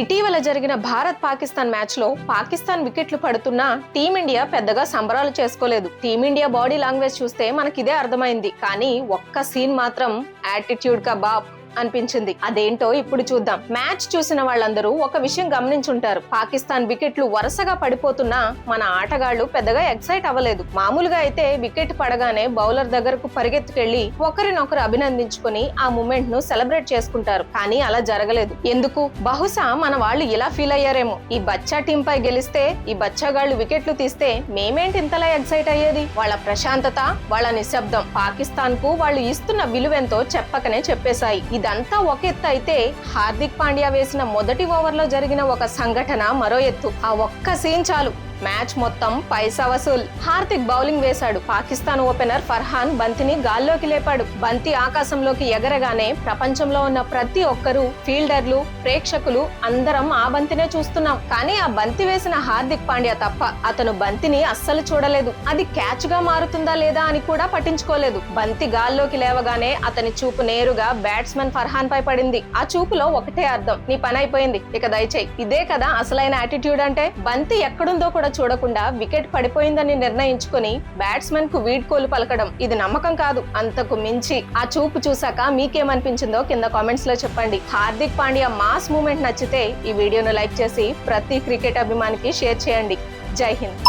ఇటీవల జరిగిన భారత్-పాకిస్తాన్ మ్యాచ్ లో పాకిస్తాన్ వికెట్లు పడుతున్నా టీమిండియా పెద్దగా సంబరాలు చేసుకోలేదు. టీమిండియా బాడీ లాంగ్వేజ్ చూస్తే మనకిదే అర్థమైంది. కానీ ఒక్క సీన్ మాత్రం యాటిట్యూడ్ కా బాప్ అనిపించింది. అదేంటో ఇప్పుడు చూద్దాం. మ్యాచ్ చూసిన వాళ్ళందరూ ఒక విషయం గమనించుంటారు. పాకిస్తాన్ వికెట్లు వరుసగా పడిపోతున్నా మన ఆటగాళ్లు పెద్దగా ఎక్సైట్ అవ్వలేదు. మామూలుగా అయితే వికెట్ పడగానే బౌలర్ దగ్గరకు పరిగెత్తుకెళ్లి ఒకరినొకరు అభినందించుకుని ఆ మూమెంట్ ను సెలబ్రేట్ చేసుకుంటారు. కానీ అలా జరగలేదు. ఎందుకు? బహుశా మన వాళ్ళు ఇలా ఫీల్ అయ్యారేమో. ఈ బచ్చా టీం పై గెలిస్తే, ఈ బచ్చాగాళ్లు వికెట్లు తీస్తే మేమేంటి ఇంతలా ఎక్సైట్ అయ్యేది? వాళ్ళ ప్రశాంతత, వాళ్ళ నిశ్శబ్దం పాకిస్తాన్ కు వాళ్ళు ఇస్తున్న విలువెంతో చెప్పకనే చెప్పేశాయి. ఇదంతా ఒక ఎత్తు అయితే, హార్దిక్ పాండ్యా వేసిన మొదటి ఓవర్లో జరిగిన ఒక సంఘటన మరో ఎత్తు. ఆ ఒక్క సీన్ చాలు మ్యాచ్ మొత్తం పైసా వసూల్. హార్దిక్ బౌలింగ్ వేశాడు. పాకిస్తాన్ ఓపెనర్ ఫర్హాన్ బంతిని గాల్లోకి లేపాడు. బంతి ఆకాశంలోకి ఎగరగానే ప్రపంచంలో ఉన్న ప్రతి ఒక్కరూ, ఫీల్డర్లు, ప్రేక్షకులు అందరం ఆ బంతినే చూస్తున్నాం. కానీ ఆ బంతి వేసిన హార్దిక్ పాండ్యా తప్ప అతను బంతిని అస్సలు చూడలేదు. అది క్యాచ్ గా మారుతుందా లేదా అని కూడా పట్టించుకోలేదు. బంతి గాల్లోకి లేవగానే అతని చూపు నేరుగా బ్యాట్స్మెన్ ఫర్హాన్ పై పడింది. ఆ చూపులో ఒకటే అర్థం, నీ పని అయిపోయింది, ఇక దయచేయి. ఇదే కదా అసలైన యాటిట్యూడ్ అంటే. బంతి ఎక్కడుందో కూడా చూడకుండా వికెట్ పడిపోయిందని నిర్ణయించుకుని బ్యాట్స్మెన్ కు వీడ్కోలు పలకడం. ఇది నమ్మకం కాదు, అంతకు మించి. ఆ చూపు చూసాక మీకేమనిపించిందో కింద కామెంట్స్ లో చెప్పండి. హార్దిక్ పాండ్యా మాస్ మూమెంట్ నచ్చితే ఈ వీడియోను లైక్ చేసి ప్రతి క్రికెట్ అభిమానికి షేర్ చేయండి. జై హింద్.